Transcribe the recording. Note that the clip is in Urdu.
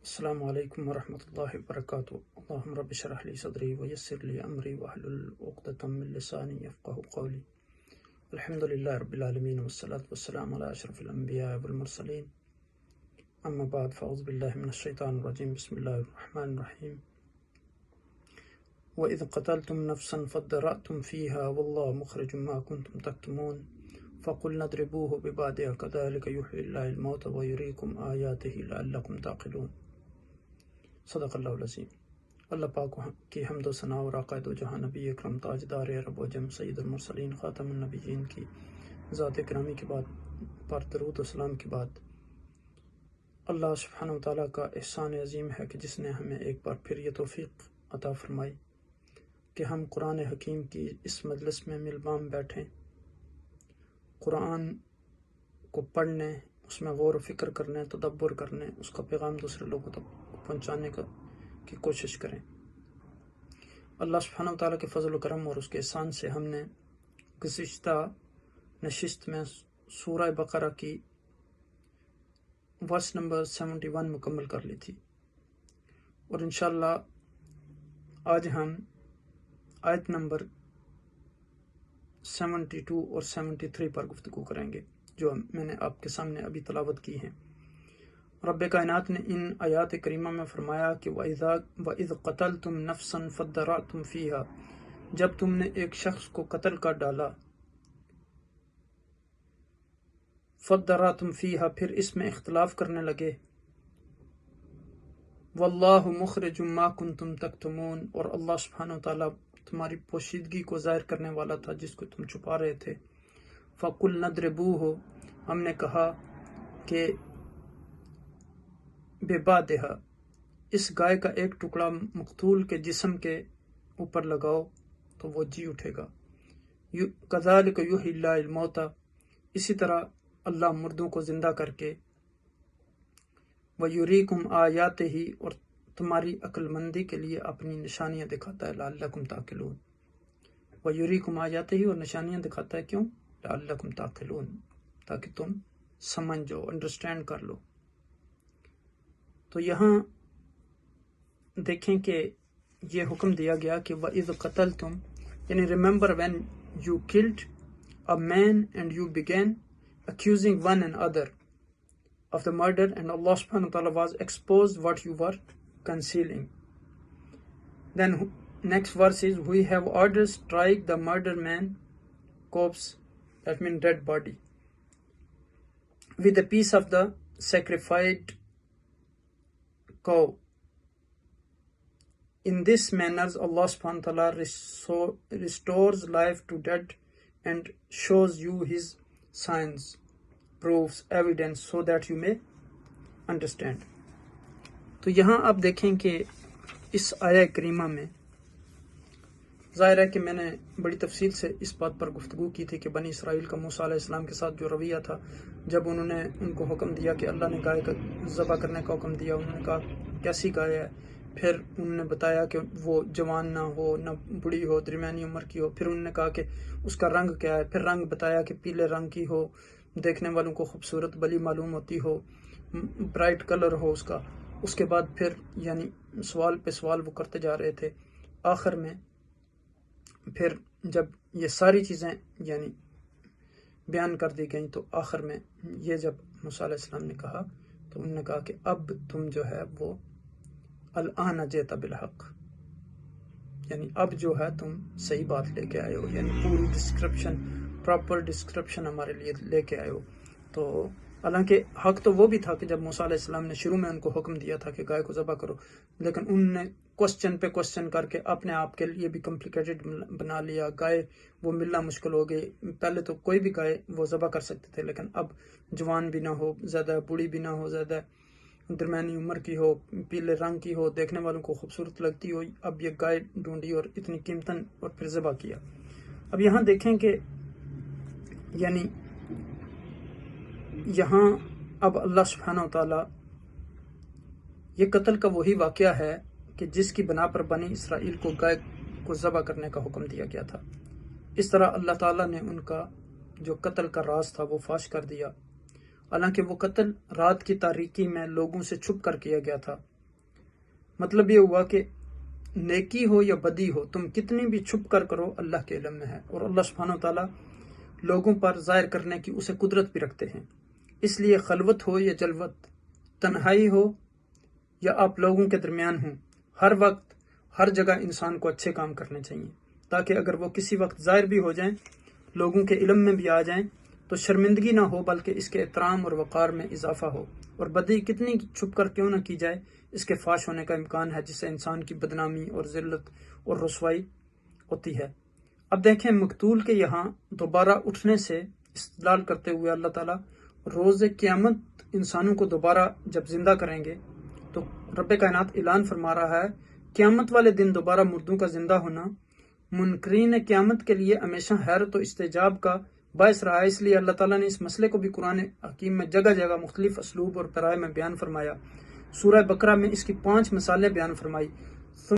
السلام علیکم ورحمۃ اللہ وبرکاتہ۔ اللہم رب اشرح لی صدری ویسر لی امری واحلل عقدۃ من لسانی یفقہوا قولی۔ الحمد للہ رب العالمین والصلاة والسلام علی اشرف الانبیاء والمرسلین، اما بعد فاعوذ باللہ من الشیطان الرجیم، بسم اللہ الرحمن الرحیم۔ وَإِذْ قَتَلْتُمْ نَفْسًا فَادَّرَأْتُمْ فِيهَا وَاللَّهُ مُخْرِجٌ مَا كُنْتُمْ تَكْتُمُونَ فَقُلْنَا اضْرِبُوهُ بِبَعْضِهَا كَذَلِكَ يُحْيِي اللَّهُ الْمَوْتَ وَيُرِيكُمْ آيَاتِهِ لَعَلَّكُمْ تَعْقِلُونَ۔ صدق اللہ العظیم۔ اللہ پاک کی حمد و ثنا اور عقائد و جہاں نبی اکرم تاجدار عرب و جم سید المرسلین خاتم النبیین کی ذات گرامی کے بعد پر درود و سلام کی بات، اللہ سبحانہ و تعالیٰ کا احسان عظیم ہے کہ جس نے ہمیں ایک بار پھر یہ توفیق عطا فرمائی کہ ہم قرآن حکیم کی اس مجلس میں مل بام بیٹھیں، قرآن کو پڑھنے، اس میں غور و فکر کرنے، تدبر کرنے، اس کا پیغام دوسرے لوگوں تک پہنچانے کی کوشش کریں۔ اللہ سبحانہ و تعالیٰ کے فضل و کرم اور اس کے احسان سے ہم نے گزشتہ نشست میں سورہ بقرہ کی ورس نمبر 71 مکمل کر لی تھی، اور انشاءاللہ آج ہم آیت نمبر 72 اور 73 پر گفتگو کریں گے جو میں نے آپ کے سامنے ابھی تلاوت کی ہیں۔ رب کائنات نے ان آیات کریمہ میں فرمایا کہ وَإِذْ قَتَلْتُمْ نَفْسًا فَادَّرَأْتُمْ فِيهَا، جب تم نے ایک شخص کو قتل کر ڈالا، فَادَّرَأْتُمْ فِيهَا، پھر اس میں اختلاف کرنے لگے، وَاللَّهُ مُخْرِجٌ مَا كُنْتُمْ تَكْتُمُونَ، اور اللہ سبحانہ وتعالیٰ تمہاری پوشیدگی کو ظاہر کرنے والا تھا جس کو تم چھپا رہے تھے۔ فَقُلْنَا اضْرِبُوهُ، ہم نے کہا کہ بِبَعْضِهَا، اس گائے کا ایک ٹکڑا مقتول کے جسم کے اوپر لگاؤ تو وہ جی اٹھے گا۔ كَذَلِكَ يُحْيِي اللَّهُ الْمَوْتَ، اسی طرح اللہ مردوں کو زندہ کر کے، وَيُرِيكُمْ آيَاتِهِ، اور تمہاری عقل مندی کے لیے اپنی نشانیاں دکھاتا ہے، لعلکم تعقلون۔ وَيُرِيكُمْ آيَاتِهِ، اور نشانیاں دکھاتا ہے کیوں؟ لعلکم تعقلون، تاکہ تم سمجھو، انڈرسٹینڈ کر لو۔ تو یہاں دیکھیں کہ یہ حکم دیا گیا کہ وَإِذْ قَتَلْتُمْ، یعنی remember when you killed a man and you began accusing one another of the murder, and Allah subhanahu wa ta'ala was exposed what you were concealing. Then next verse is, we have ordered strike the murder man corpse, that means dead body, with a piece of the sacrificed cow. In this manner Allah subhanahu wa ta'ala restores life to dead and shows you his signs, proofs, evidence, so that you may understand. تو یہاں آپ دیکھیں کہ اس آیہ کریمہ میں ظاہر ہے کہ میں نے بڑی تفصیل سے اس بات پر گفتگو کی تھی کہ بنی اسرائیل کا موسیٰ علیہ السلام کے ساتھ جو رویہ تھا، جب انہوں نے ان کو حکم دیا کہ اللہ نے گائے کا ذبح کرنے کا حکم دیا، انہوں نے کہا کیسی گائے ہے، پھر انہوں نے بتایا کہ وہ جوان نہ ہو، نہ بڑی ہو، درمیانی عمر کی ہو، پھر انہوں نے کہا کہ اس کا رنگ کیا ہے، پھر رنگ بتایا کہ پیلے رنگ کی ہو، دیکھنے والوں کو خوبصورت بلی معلوم ہوتی ہو، برائٹ کلر ہو اس کا۔ اس کے بعد پھر یعنی سوال پہ سوال وہ کرتے جا رہے تھے، آخر میں پھر جب یہ ساری چیزیں یعنی بیان کر دی گئیں تو آخر میں یہ جب موسیٰ علیہ السلام نے کہا تو انہوں نے کہا کہ اب تم جو ہے وہ الآن جئت بالحق، یعنی اب جو ہے تم صحیح بات لے کے آئے ہو، یعنی پوری ڈسکرپشن، پراپر ڈسکرپشن ہمارے لیے لے کے آئے ہو۔ تو حالانکہ حق تو وہ بھی تھا کہ جب موسیٰ علیہ السلام نے شروع میں ان کو حکم دیا تھا کہ گائے کو ذبح کرو، لیکن انہوں نے کوسچن پہ کوسچن کر کے اپنے آپ کے لیے بھی کمپلیکیٹڈ بنا لیا، گائے وہ ملنا مشکل ہو گئی۔ پہلے تو کوئی بھی گائے وہ ذبح کر سکتے تھے، لیکن اب جوان بھی نہ ہو زیادہ، بوڑھی بھی نہ ہو زیادہ، درمیانی عمر کی ہو، پیلے رنگ کی ہو، دیکھنے والوں کو خوبصورت لگتی ہو، اب یہ گائے ڈھونڈی اور اتنی قیمتاً اور پھر ذبح کیا۔ اب یہاں دیکھیں کہ یعنی یہاں اب اللہ سبحانہ و تعالیٰ، یہ قتل کا وہی واقعہ ہے کہ جس کی بنا پر بنی اسرائیل کو گائے کو ذبح کرنے کا حکم دیا گیا تھا۔ اس طرح اللہ تعالیٰ نے ان کا جو قتل کا راز تھا وہ فاش کر دیا، حالانکہ وہ قتل رات کی تاریکی میں لوگوں سے چھپ کر کیا گیا تھا، مطلب یہ ہوا کہ نیکی ہو یا بدی ہو، تم کتنی بھی چھپ کر کرو، اللہ کے علم میں ہے، اور اللہ سبحانہ وتعالیٰ لوگوں پر ظاہر کرنے کی اسے قدرت بھی رکھتے ہیں۔ اس لیے خلوت ہو یا جلوت، تنہائی ہو یا آپ لوگوں کے درمیان ہوں، ہر وقت ہر جگہ انسان کو اچھے کام کرنے چاہیے، تاکہ اگر وہ کسی وقت ظاہر بھی ہو جائیں، لوگوں کے علم میں بھی آ جائیں، تو شرمندگی نہ ہو بلکہ اس کے احترام اور وقار میں اضافہ ہو۔ اور بدی کتنی چھپ کر کیوں نہ کی جائے، اس کے فاش ہونے کا امکان ہے، جس سے انسان کی بدنامی اور ذلت اور رسوائی ہوتی ہے۔ اب دیکھیں مقتول کے یہاں دوبارہ اٹھنے سے استدلال کرتے ہوئے اللہ تعالیٰ روز قیامت انسانوں کو دوبارہ جب زندہ کریں گے تو رب کائنات اعلان فرما رہا ہے، قیامت والے دن دوبارہ مردوں کا زندہ ہونا منکرین قیامت کے لیے ہمیشہ حیرت و استعجاب کا باعث رہا ہے۔ اس لیے اللہ تعالیٰ نے اس مسئلے کو بھی قرآن حکیم میں جگہ جگہ مختلف اسلوب اور پیرائے میں بیان فرمایا۔ سورہ بقرہ میں اس کی 5 مثالیں بیان فرمائی۔